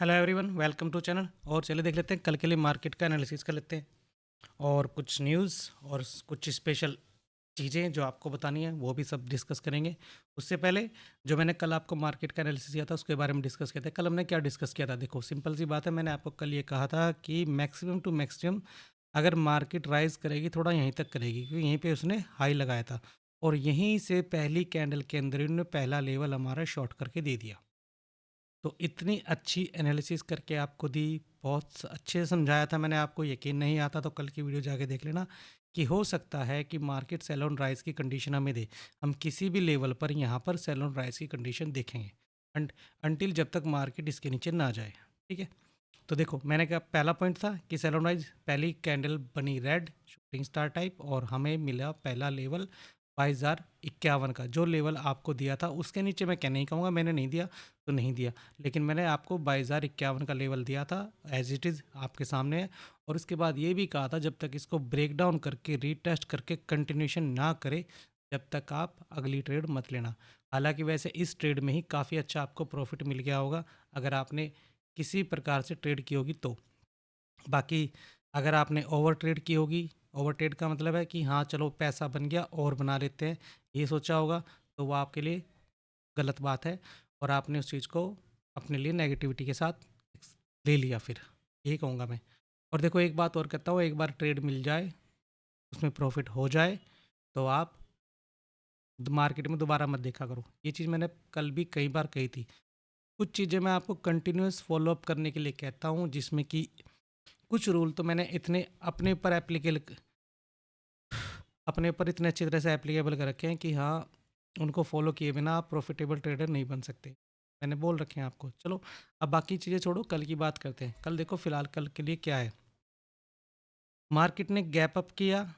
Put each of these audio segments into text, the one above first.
Hello everyone, welcome to channel. और चलिए देख लेते हैं कल के लिए मार्केट का एनालिसिस कर लेते हैं और कुछ न्यूज़ और कुछ स्पेशल चीज़ें जो आपको बतानी है वो भी सब डिस्कस करेंगे। उससे पहले जो मैंने कल आपको मार्केट का एनालिसिस किया था उसके बारे में डिस्कस किया था। कल हमने क्या डिस्कस किया था? देखो सिंपल सी बात है, मैंने आपको कल ये कहा था कि मैक्सिमम टू मैक्सिमम अगर मार्केट राइज करेगी थोड़ा यहीं तक करेगी, क्योंकि यहीं पे उसने हाई लगाया था और यहीं से पहली कैंडल के अंदर इन्होंने पहला लेवल हमारा शॉर्ट करके दे दिया। तो इतनी अच्छी एनालिसिस करके आपको दी, बहुत अच्छे से समझाया था मैंने आपको। यकीन नहीं आता तो कल की वीडियो जाके देख लेना कि हो सकता है कि मार्केट सेल ऑन राइज की कंडीशन हमें दे। हम किसी भी लेवल पर यहाँ पर सेल ऑन राइज की कंडीशन देखेंगे एंड अनटिल जब तक मार्केट इसके नीचे ना जाए। ठीक है, तो देखो मैंने कहा पहला पॉइंट था कि सेल ऑन राइज पहली कैंडल बनी रेड शूटिंग स्टार टाइप और हमें मिला पहला लेवल 2251 का। जो लेवल आपको दिया था उसके नीचे मैं क्या नहीं कहूँगा, मैंने नहीं दिया तो नहीं दिया, लेकिन मैंने आपको 2251 का लेवल दिया था, एज इट इज़ आपके सामने है। और उसके बाद ये भी कहा था जब तक इसको ब्रेक डाउन करके रीटेस्ट करके कंटिन्यूशन ना करे जब तक आप अगली ट्रेड मत लेना। हालांकि वैसे इस ट्रेड में ही काफ़ी अच्छा आपको प्रॉफिट मिल गया होगा अगर आपने किसी प्रकार से ट्रेड की होगी तो। बाकी अगर आपने ओवर ट्रेड की होगी, ओवर ट्रेड का मतलब है कि हाँ चलो पैसा बन गया और बना लेते हैं, ये सोचा होगा, तो वो आपके लिए गलत बात है और आपने उस चीज़ को अपने लिए नेगेटिविटी के साथ ले लिया, फिर यही कहूँगा मैं। और देखो एक बात और कहता हूँ, एक बार ट्रेड मिल जाए उसमें प्रॉफिट हो जाए तो आप मार्केट में दोबारा मत देखा करो। ये चीज़ मैंने कल भी कई बार कही थी। कुछ चीज़ें मैं आपको कंटिन्यूस फॉलोअप करने के लिए कहता हूँ, जिसमें कि कुछ रूल तो मैंने इतने अपने ऊपर इतने अच्छी तरह से एप्लीकेबल कर रखे हैं कि हाँ उनको फॉलो किए बिना आप प्रॉफिटेबल ट्रेडर नहीं बन सकते। मैंने बोल रखे हैं आपको। चलो अब बाकी चीज़ें छोड़ो, कल की बात करते हैं। कल देखो फिलहाल कल के लिए क्या है, मार्केट ने गैप अप किया,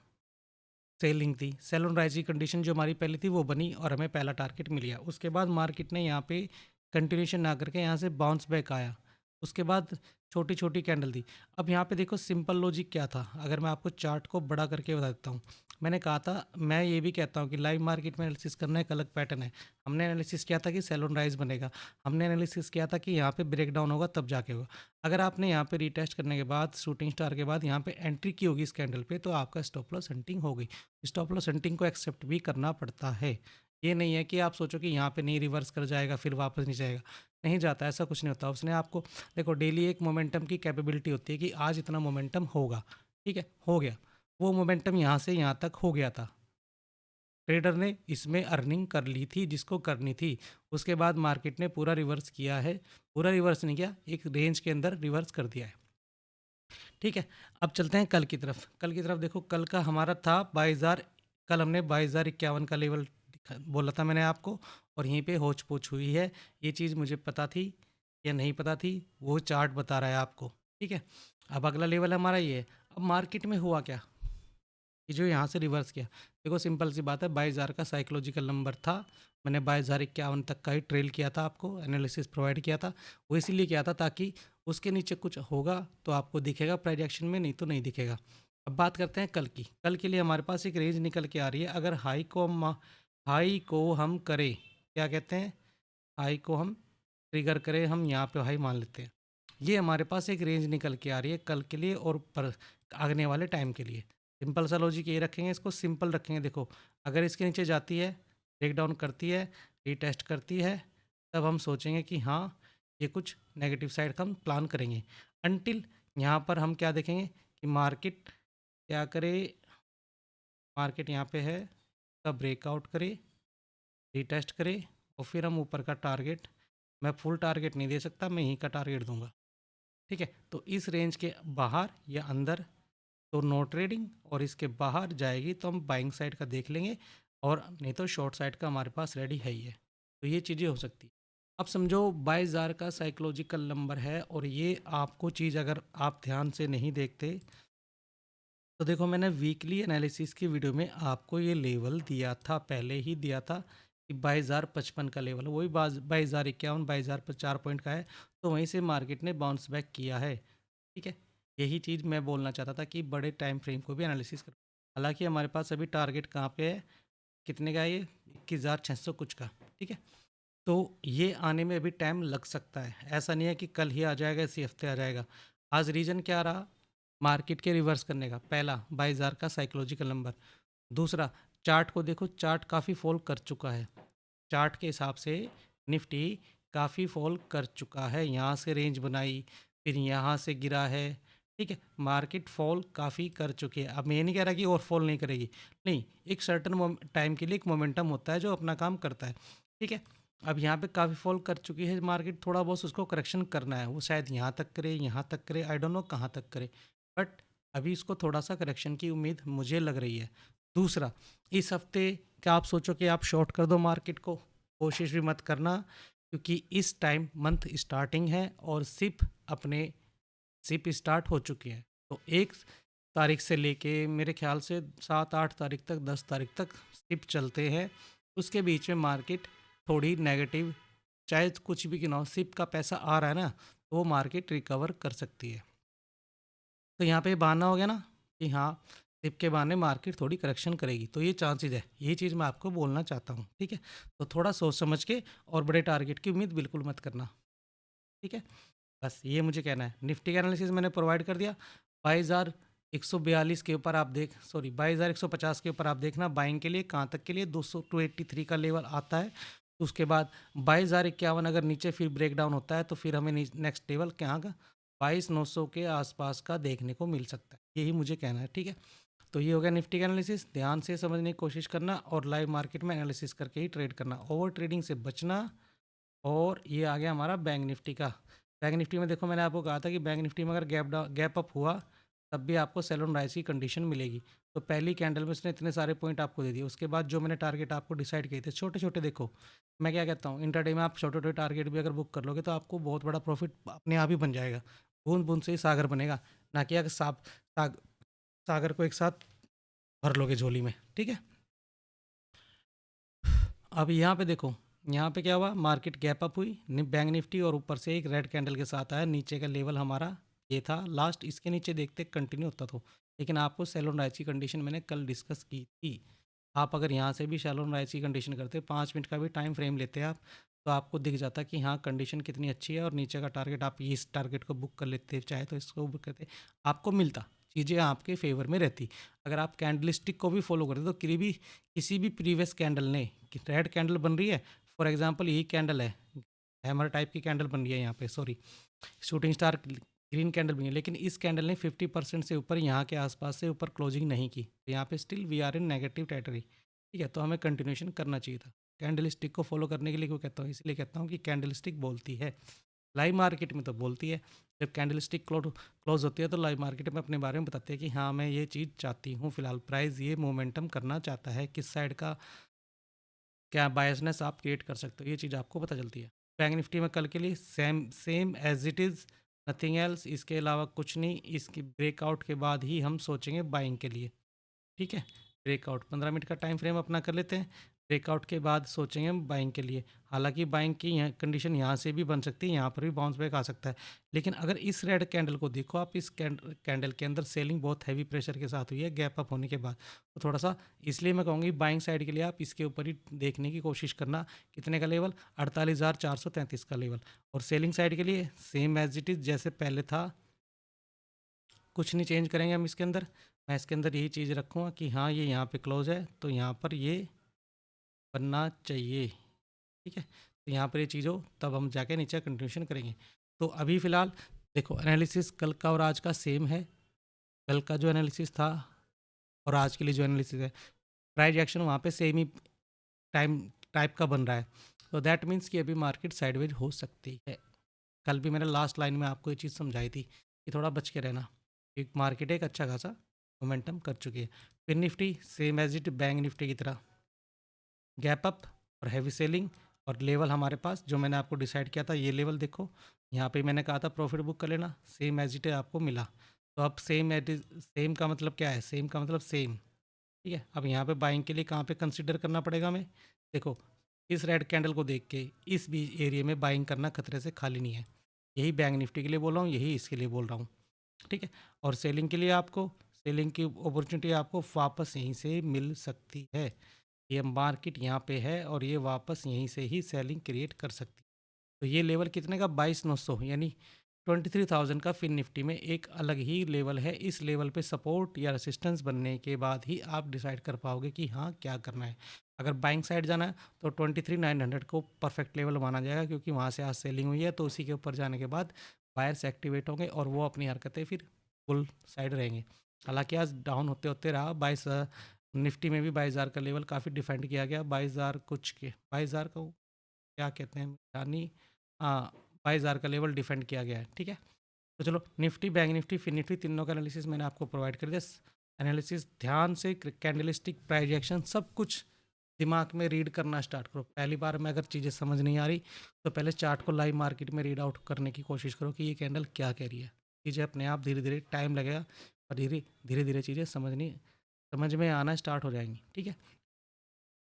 सेलिंग थी, सेल ऑन राइज की कंडीशन जो हमारी पहले थी वो बनी और हमें पहला टारगेट मिल गया। उसके बाद मार्केट ने यहाँ पे कंटिन्यूशन ना करके यहाँ से बाउंस बैक आया। उसके बाद छोटी छोटी कैंडल थी। अब यहाँ पे देखो सिंपल लॉजिक क्या था, अगर मैं आपको चार्ट को बड़ा करके बता देता हूँ। मैंने कहा था, मैं ये भी कहता हूँ कि लाइव मार्केट में एनालिसिस करना एक अलग पैटर्न है। हमने एनालिसिस किया था कि सेल ऑन राइज बनेगा, हमने एनालिसिस किया था कि यहाँ पे ब्रेक डाउन होगा तब जाके होगा। अगर आपने यहाँ पे रीटेस्ट करने के बाद शूटिंग स्टार के बाद यहाँ पे एंट्री की होगी इस कैंडल पे, तो आपका स्टॉप लॉस हंटिंग हो गई। स्टॉप लॉस हंटिंग को एक्सेप्ट भी करना पड़ता है। ये नहीं है कि आप सोचो कि यहाँ पे नहीं रिवर्स कर जाएगा फिर वापस नहीं जाएगा, नहीं जाता, ऐसा कुछ नहीं होता। उसने आपको देखो डेली एक मोमेंटम की कैपेबिलिटी होती है कि आज इतना मोमेंटम होगा, ठीक है, हो गया। वो मोमेंटम यहाँ से यहाँ तक हो गया था, ट्रेडर ने इसमें अर्निंग कर ली थी जिसको करनी थी। उसके बाद मार्केट ने पूरा रिवर्स किया है, पूरा रिवर्स नहीं किया, एक रेंज के अंदर रिवर्स कर दिया है। ठीक है, अब चलते हैं कल की तरफ। कल की तरफ देखो, कल का हमारा था 22,000, कल हमने 22,051 का लेवल बोला था मैंने आपको, और यहीं पे होच पोच हुई है। ये चीज़ मुझे पता थी या नहीं पता थी, वो चार्ट बता रहा है आपको। ठीक है, अब अगला लेवल हमारा ये है। अब मार्केट में हुआ क्या कि जो यहाँ से रिवर्स किया? देखो सिंपल सी बात है, 22,000 का साइकोलॉजिकल नंबर था। मैंने 22,051 तक का ही ट्रेल किया था, आपको एनालिसिस प्रोवाइड किया था। वो इसीलिए किया था ताकि उसके नीचे कुछ होगा तो आपको दिखेगा प्राइस एक्शन में, नहीं तो नहीं दिखेगा। अब बात करते हैं कल की। कल के लिए हमारे पास एक रेंज निकल के आ रही है। अगर हाई को हम करें, क्या कहते हैं, हाई को हम ट्रिगर करें, हम यहाँ पे हाई मान लेते हैं। ये हमारे पास एक रेंज निकल के आ रही है कल के लिए और पर आगने वाले टाइम के लिए। सिंपल सा लॉजिक ये रखेंगे, इसको सिंपल रखेंगे। देखो अगर इसके नीचे जाती है, ब्रेक डाउन करती है, रीटेस्ट करती है, तब हम सोचेंगे कि हाँ ये कुछ नेगेटिव साइड का हम प्लान करेंगे। अनटिल यहाँ पर हम क्या देखेंगे कि मार्केट क्या करे, मार्केट यहाँ पे है, तब ब्रेकआउट करे, रीटेस्ट करे और फिर हम ऊपर का टारगेट, मैं फुल टारगेट नहीं दे सकता, मैं यहीं का टारगेट दूंगा। ठीक है, तो इस रेंज के बाहर या अंदर तो नो ट्रेडिंग, और इसके बाहर जाएगी तो हम बाइंग साइड का देख लेंगे, और नहीं तो शॉर्ट साइड का हमारे पास रेडी है ही है। तो ये चीज़ें हो सकती है। अब समझो 22,000 का साइकोलॉजिकल नंबर है, और ये आपको चीज़ अगर आप ध्यान से नहीं देखते तो देखो मैंने वीकली एनालिसिस की वीडियो में आपको ये लेवल दिया था, पहले ही दिया था कि 22,055 का लेवल, वही 22,051, 22,004 पॉइंट का है। तो वहीं से मार्केट ने बाउंस बैक किया है। ठीक है, यही चीज़ मैं बोलना चाहता था कि बड़े टाइम फ्रेम को भी एनालिसिस करो। हालांकि हमारे पास अभी टारगेट कहाँ पे है, कितने का है ये, 21,600 कुछ का। ठीक है, तो ये आने में अभी टाइम लग सकता है, ऐसा नहीं है कि कल ही आ जाएगा, इसी हफ्ते आ जाएगा। आज रीज़न क्या रहा मार्केट के रिवर्स करने का? पहला 22,000 का साइकोलॉजिकल नंबर। दूसरा, चार्ट को देखो, चार्ट काफ़ी फॉल कर चुका है। चार्ट के हिसाब से निफ्टी काफ़ी फॉल कर चुका है, यहाँ से रेंज बनाई, फिर यहाँ से गिरा है। ठीक है, मार्केट फॉल काफ़ी कर चुकी है। अब मैं ये नहीं कह रहा कि और फॉल नहीं करेगी, नहीं, एक सर्टन टाइम के लिए एक मोमेंटम होता है जो अपना काम करता है। ठीक है, अब यहाँ पे काफ़ी फॉल कर चुकी है मार्केट, थोड़ा बहुत उसको करेक्शन करना है, वो शायद यहाँ तक करे, यहाँ तक करे, आई डोंट नो कहाँ तक करे, बट अभी इसको थोड़ा सा करेक्शन की उम्मीद मुझे लग रही है। दूसरा, इस हफ्ते क्या आप सोचो कि आप शॉर्ट कर दो मार्केट को? कोशिश भी मत करना, क्योंकि इस टाइम मंथ स्टार्टिंग है और सिप स्टार्ट हो चुकी है। तो 1 तारीख से लेके मेरे ख्याल से 7-8 तारीख तक, 10 तारीख तक सिप चलते हैं। उसके बीच में मार्केट थोड़ी नेगेटिव, चाहे कुछ भी क्यों ना हो, सिप का पैसा आ रहा है ना, तो वो मार्केट रिकवर कर सकती है। तो यहाँ पे बहाना हो गया ना कि हाँ, सिप के बहाने मार्केट थोड़ी करेक्शन करेगी, तो ये चांसेस है, ये चीज़ मैं आपको बोलना चाहता हूँ। ठीक है, तो थोड़ा सोच समझ के और बड़े टारगेट की उम्मीद बिल्कुल मत करना। ठीक है, बस ये मुझे कहना है। निफ्टी का एनालिसिस मैंने प्रोवाइड कर दिया। 22,142 के ऊपर आप 22,150 के ऊपर आप देखना बाइंग के लिए। कहाँ तक के लिए? 283 का लेवल आता है। उसके बाद 22,051 अगर नीचे फिर ब्रेक डाउन होता है तो फिर हमें नेक्स्ट लेवल कहाँ का 22,900 के आसपास का देखने को मिल सकता है। यही मुझे कहना है। ठीक है, तो ये हो गया निफ्टी का एनालिसिस। ध्यान से समझने की कोशिश करना और लाइव मार्केट में एनालिसिस करके ही ट्रेड करना, ओवर ट्रेडिंग से बचना। और ये आ गया हमारा बैंक निफ्टी का। बैंक निफ्टी में देखो, मैंने आपको कहा था कि बैंक निफ्टी में अगर गैप अप हुआ तब भी आपको सेल ऑन राइज की कंडीशन मिलेगी। तो पहली कैंडल में उसने इतने सारे पॉइंट आपको दे दिए। उसके बाद जो मैंने टारगेट आपको डिसाइड किए थे छोटे छोटे, देखो मैं क्या कहता हूँ, इंटरडे में आप छोटे छोटे टारगेट भी अगर बुक कर लोगे तो आपको बहुत बड़ा प्रॉफिट अपने आप ही बन जाएगा। बूंद बूंद से ही सागर बनेगा, ना कि अगर सागर को एक साथ भर लोगे झोली में। ठीक है, अब यहाँ पे देखो, यहाँ पे क्या हुआ, मार्केट गैप अप हुई बैंक निफ्टी, और ऊपर से एक रेड कैंडल के साथ आया। नीचे का लेवल हमारा ये था लास्ट, इसके नीचे देखते कंटिन्यू होता तो, लेकिन आपको सेल ऑन राइज की कंडीशन मैंने कल डिस्कस की थी। आप अगर यहाँ से भी सेल ऑन राइज की कंडीशन करते, 5 मिनट का भी टाइम फ्रेम लेते आप, तो आपको दिख जाता कि हाँ कंडीशन कितनी अच्छी है, और नीचे का टारगेट आप इस टारगेट को बुक कर लेते, चाहे तो इसको बुक करते, आपको मिलता, चीज़ें आपके फेवर में रहती। अगर आप कैंडलस्टिक को भी फॉलो करते तो किसी भी प्रीवियस कैंडल ने, रेड कैंडल बन रही है फॉर एग्जांपल, यही कैंडल है, हैमर टाइप की कैंडल बन रही है यहाँ पे, sorry shooting star green candle बनी है, लेकिन इस कैंडल ने 50% से ऊपर, यहाँ के आसपास से ऊपर क्लोजिंग नहीं की, तो यहाँ पे still we are in negative territory. ठीक है, तो हमें कंटिन्यूशन करना चाहिए था। कैंडल स्टिक को फॉलो करने के लिए क्यों कहता हूँ, इसलिए कहता हूँ कि कैंडल स्टिक बोलती है, लाइव मार्केट में तो बोलती है। जब कैंडल स्टिक क्लोज होती है तो लाइव मार्केट में अपने बारे में बताते हैं कि हाँ मैं ये चीज़ चाहती हूँ, फिलहाल प्राइस ये मोमेंटम करना चाहता है, किस साइड का क्या बायसनेस आप क्रिएट कर सकते हो, ये चीज़ आपको पता चलती है। बैंक निफ्टी में कल के लिए same same as it is, nothing else, इसके अलावा कुछ नहीं। इसकी ब्रेकआउट के बाद ही हम सोचेंगे बाइंग के लिए। ठीक है, ब्रेकआउट 15 मिनट का टाइम फ्रेम अपना कर लेते हैं, ब्रेकआउट के बाद सोचेंगे हम बाइंग के लिए। हालांकि बाइंग की कंडीशन यहाँ से भी बन सकती है, यहाँ पर भी बाउंस बैक आ सकता है, लेकिन अगर इस रेड कैंडल को देखो आप, इस कैंडल के अंदर सेलिंग बहुत हैवी प्रेशर के साथ हुई है गैप अप होने के बाद, तो थोड़ा सा, इसलिए मैं कहूँगी बाइंग साइड के लिए आप इसके ऊपर ही देखने की कोशिश करना। कितने का लेवल? 48,433 का लेवल। और सेलिंग साइड के लिए सेम एज इट इज़ जैसे पहले था, कुछ नहीं चेंज करेंगे हम इसके अंदर। मैं इसके अंदर यही चीज़ रखूँगा कि हाँ ये यहाँ पे क्लोज है तो यहाँ पर ये बनना चाहिए। ठीक है, तो यहाँ पर ये चीज़ हो तब हम जाके नीचे कंटिन्यूशन करेंगे। तो अभी फ़िलहाल देखो, एनालिसिस कल का और आज का सेम है। कल का जो एनालिसिस था और आज के लिए जो एनालिसिस है, प्राइस एक्शन वहाँ पे सेम ही टाइम टाइप का बन रहा है, तो दैट मीन्स कि अभी मार्केट साइडवेज हो सकती है। कल भी मैंने लास्ट लाइन में आपको ये चीज़ समझाई थी कि थोड़ा बच के रहना, एक मार्केट एक अच्छा खासा मोमेंटम कर चुकी है। फिर Nifty same as it bank Nifty की तरह गैप अप और हैवी सेलिंग, और लेवल हमारे पास जो मैंने आपको डिसाइड किया था, ये लेवल देखो, यहाँ पे मैंने कहा था प्रॉफिट बुक कर लेना, सेम एज इट आपको मिला। तो अब सेम का मतलब क्या है? सेम का मतलब सेम। ठीक है, अब यहाँ पे बाइंग के लिए कहाँ पे कंसिडर करना पड़ेगा हमें? देखो, इस रेड कैंडल को देख के इस बीच एरिया में बाइंग करना खतरे से खाली नहीं है। यही बैंक निफ्टी के लिए बोल रहा हूँ, यही इसके लिए बोल रहा हूँ। ठीक है, और सेलिंग के लिए आपको, सेलिंग की अपॉर्चुनिटी आपको वापस यहीं से मिल सकती है। ये मार्केट यहाँ पे है और ये वापस यहीं से ही सेलिंग क्रिएट कर सकती है। तो ये लेवल कितने का 22,900 यानी 23,000 का फिन निफ्टी में एक अलग ही लेवल है। इस लेवल पे सपोर्ट या रेसिस्टेंस बनने के बाद ही आप डिसाइड कर पाओगे कि हाँ क्या करना है। अगर बाइंग साइड जाना है तो 23,900 को परफेक्ट लेवल माना जाएगा, क्योंकि वहाँ से आज सेलिंग हुई है, तो उसी के ऊपर जाने के बाद बायर्स एक्टिवेट होंगे और वो अपनी हरकतें फिर फुल साइड रहेंगे। हालांकि आज डाउन होते होते रहा 22, निफ्टी में भी 22,000 का लेवल काफ़ी डिफेंड किया गया। 22,000 कुछ के 22,000 को क्या कहते हैं यानी, हाँ 22,000 का लेवल डिफेंड किया गया है। ठीक है, तो चलो Nifty, bank Nifty, fin Nifty तीनों का एनालिसिस मैंने आपको प्रोवाइड कर दिया। एनालिसिस ध्यान से, कैंडलस्टिक प्राइजेक्शन सब कुछ दिमाग में रीड करना स्टार्ट करो। पहली बार में अगर चीज़ें समझ नहीं आ रही तो पहले चार्ट को लाइव मार्केट में रीड आउट करने की कोशिश करो कि ये कैंडल क्या कह रही है। चीज़ें अपने आप धीरे धीरे, टाइम लगेगा और धीरे धीरे धीरे चीज़ें समझ में आना स्टार्ट हो जाएंगी। ठीक है,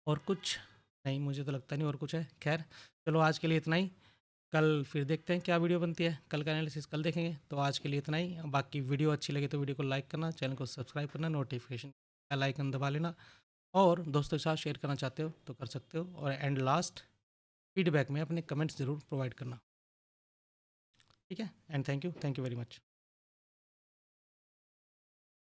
और कुछ नहीं, मुझे तो लगता नहीं और कुछ है। खैर चलो आज के लिए इतना ही। कल फिर देखते हैं क्या वीडियो बनती है, कल का एनालिसिस कल देखेंगे। तो आज के लिए इतना ही। बाकी वीडियो अच्छी लगे तो वीडियो को लाइक करना, चैनल को सब्सक्राइब करना, नोटिफिकेशन बेल आइकन दबा लेना, और दोस्तों के साथ शेयर करना चाहते हो तो कर सकते हो। और एंड लास्ट, फीडबैक में अपने कमेंट्स ज़रूर प्रोवाइड करना। ठीक है, and thank you very much.